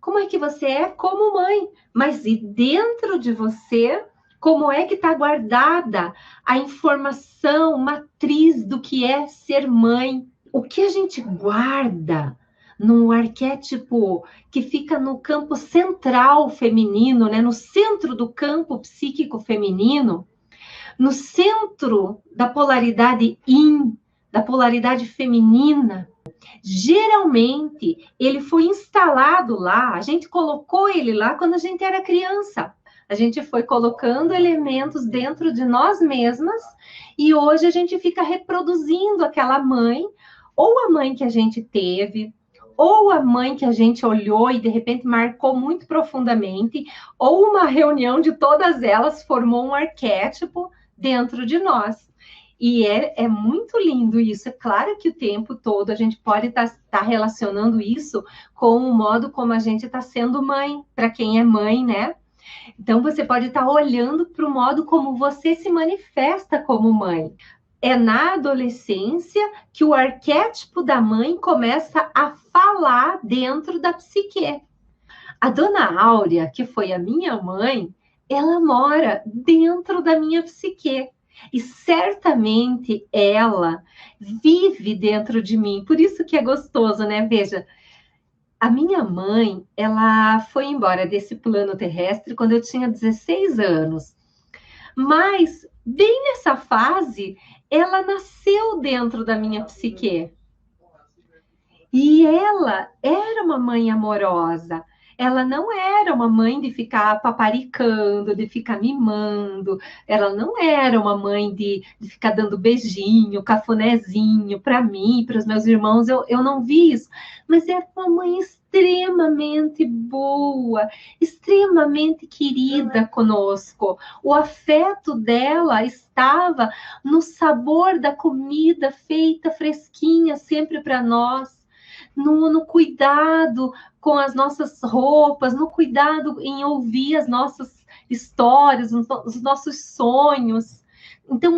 como é que você é como mãe, mas e dentro de você, como é que está guardada a informação matriz do que é ser mãe? O que a gente guarda no arquétipo que fica no campo central feminino, né? No centro do campo psíquico feminino, no centro da polaridade yin, da polaridade feminina, geralmente ele foi instalado lá, a gente colocou ele lá quando a gente era criança. A gente foi colocando elementos dentro de nós mesmas e hoje a gente fica reproduzindo aquela mãe, ou a mãe que a gente teve, ou a mãe que a gente olhou e de repente marcou muito profundamente, ou uma reunião de todas elas formou um arquétipo dentro de nós. E é muito lindo isso. É claro que o tempo todo a gente pode estar relacionando isso com o modo como a gente está sendo mãe, para quem é mãe, né? Então, você pode estar olhando para o modo como você se manifesta como mãe. É na adolescência que o arquétipo da mãe começa a falar dentro da psique. A dona Áurea, que foi a minha mãe, ela mora dentro da minha psique. E certamente ela vive dentro de mim. Por isso que é gostoso, né? Veja, a minha mãe, ela foi embora desse plano terrestre quando eu tinha 16 anos. Mas, bem nessa fase, ela nasceu dentro da minha psique. E ela era uma mãe amorosa. Ela não era uma mãe de ficar paparicando, de ficar mimando. Ela não era uma mãe de ficar dando beijinho, cafunézinho para mim, para os meus irmãos. Eu não vi isso. Mas era uma mãe extremamente boa, extremamente querida conosco. O afeto dela estava no sabor da comida feita fresquinha sempre para nós. No cuidado com as nossas roupas, no cuidado em ouvir as nossas histórias, os nossos sonhos. Então,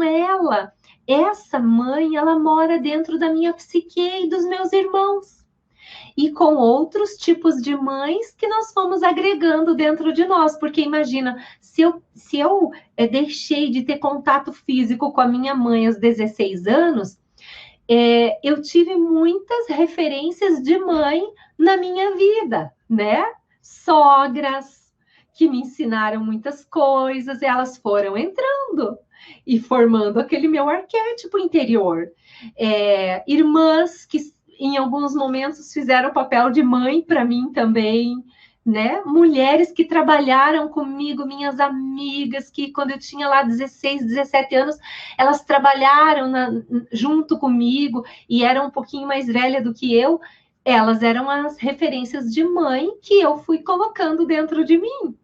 essa mãe, ela mora dentro da minha psique e dos meus irmãos. E com outros tipos de mães que nós fomos agregando dentro de nós. Porque imagina, se eu deixei de ter contato físico com a minha mãe aos 16 anos, eu tive muitas referências de mãe na minha vida, né? Sogras que me ensinaram muitas coisas, e elas foram entrando e formando aquele meu arquétipo interior. Irmãs que em alguns momentos fizeram o papel de mãe para mim também, né? Mulheres que trabalharam comigo, minhas amigas, que quando eu tinha lá 16, 17 anos, elas trabalharam junto comigo e eram um pouquinho mais velha do que eu. Elas eram as referências de mãe que eu fui colocando dentro de mim.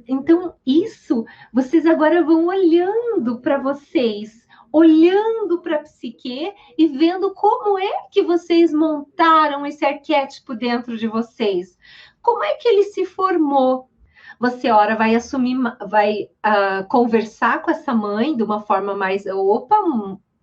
Então, isso, vocês agora vão olhando para vocês, olhando para a psique e vendo como é que vocês montaram esse arquétipo dentro de vocês. Como é que ele se formou? Você, ora, vai assumir, vai conversar com essa mãe de uma forma mais... Opa,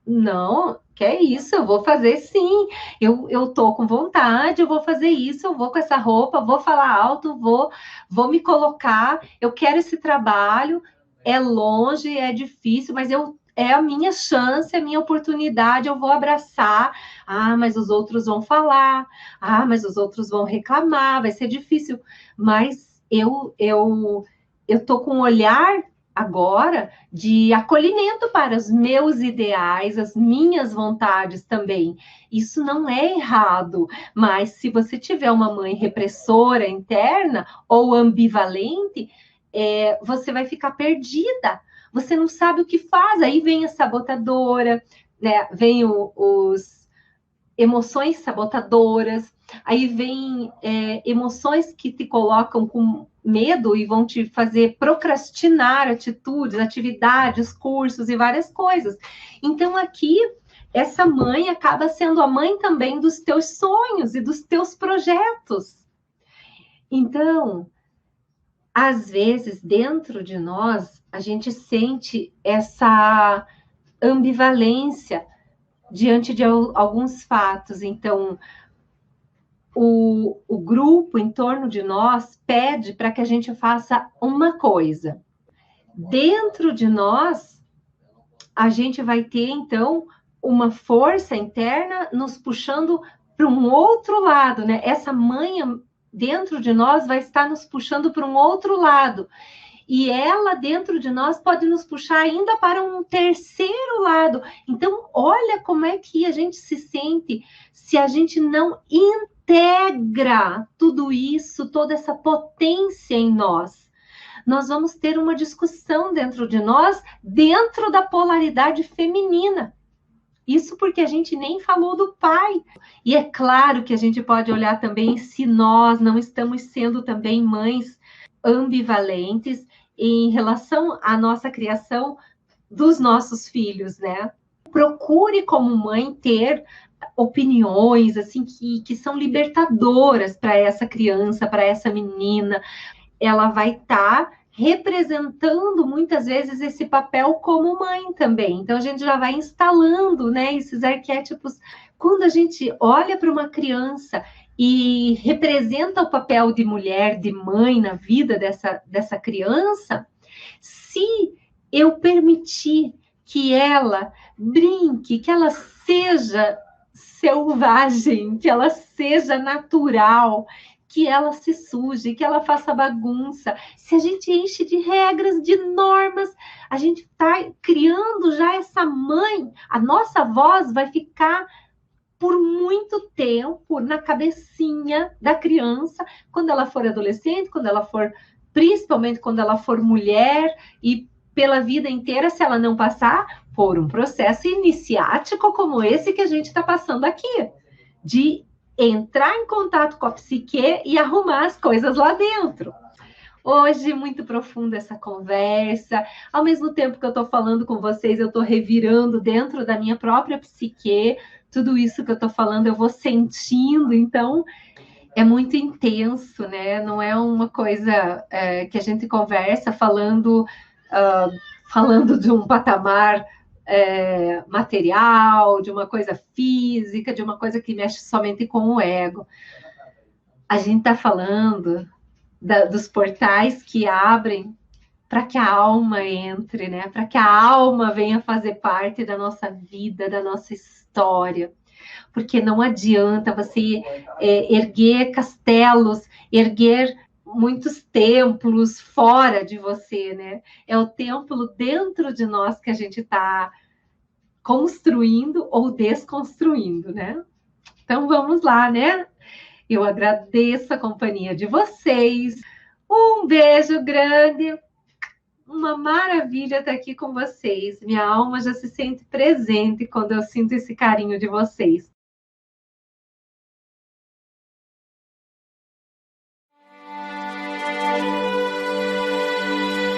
não, que é isso, eu vou fazer sim. Eu tô com vontade, eu vou fazer isso, eu vou com essa roupa, vou falar alto, vou me colocar, eu quero esse trabalho, é longe, é difícil, mas é a minha chance, é a minha oportunidade, eu vou abraçar. Ah, mas os outros vão falar. Ah, mas os outros vão reclamar, vai ser difícil. Mas eu tô com um olhar agora de acolhimento para os meus ideais, as minhas vontades também. Isso não é errado, mas se você tiver uma mãe repressora interna ou ambivalente, você vai ficar perdida. Você não sabe o que faz. Aí vem a sabotadora, né? Vem os emoções sabotadoras, aí vem emoções que te colocam com medo e vão te fazer procrastinar atitudes, atividades, cursos e várias coisas. Então, aqui, essa mãe acaba sendo a mãe também dos teus sonhos e dos teus projetos. Então, às vezes, dentro de nós, a gente sente essa ambivalência diante de alguns fatos. Então, o grupo em torno de nós pede para que a gente faça uma coisa. Dentro de nós, a gente vai ter, então, uma força interna nos puxando para um outro lado, né? Essa mãe dentro de nós vai estar nos puxando para um outro lado. E ela dentro de nós pode nos puxar ainda para um terceiro lado. Então, olha como é que a gente se sente se a gente não integra tudo isso, toda essa potência em nós. Nós vamos ter uma discussão dentro de nós, dentro da polaridade feminina. Isso porque a gente nem falou do pai. E é claro que a gente pode olhar também se nós não estamos sendo também mães ambivalentes em relação à nossa criação dos nossos filhos, né? Procure como mãe ter opiniões assim que são libertadoras para essa criança, para essa menina. Ela vai estar representando muitas vezes esse papel como mãe também. Então a gente já vai instalando, né, esses arquétipos. Quando a gente olha para uma criança e representa o papel de mulher, de mãe na vida dessa criança, se eu permitir que ela brinque, que ela seja selvagem, que ela seja natural, que ela se suje, que ela faça bagunça. Se a gente enche de regras, de normas, a gente está criando já essa mãe, a nossa voz vai ficar por muito tempo na cabecinha da criança, quando ela for adolescente, quando ela for, principalmente quando ela for mulher, e pela vida inteira, se ela não passar por um processo iniciático como esse que a gente está passando aqui, de entrar em contato com a psique e arrumar as coisas lá dentro. Hoje, muito profunda essa conversa. Ao mesmo tempo que eu estou falando com vocês, eu estou revirando dentro da minha própria psique. Tudo isso que eu estou falando, eu vou sentindo. Então, é muito intenso, né? Não é uma coisa que a gente conversa falando de um patamar material, de uma coisa física, de uma coisa que mexe somente com o ego. A gente está falando dos portais que abrem para que a alma entre, né? Para que a alma venha fazer parte da nossa vida, da nossa história. Porque não adianta você erguer castelos, erguer muitos templos fora de você, né? É o templo dentro de nós que a gente está construindo ou desconstruindo, né? Então vamos lá, né? Eu agradeço a companhia de vocês. Um beijo grande. Uma maravilha estar aqui com vocês. Minha alma já se sente presente quando eu sinto esse carinho de vocês.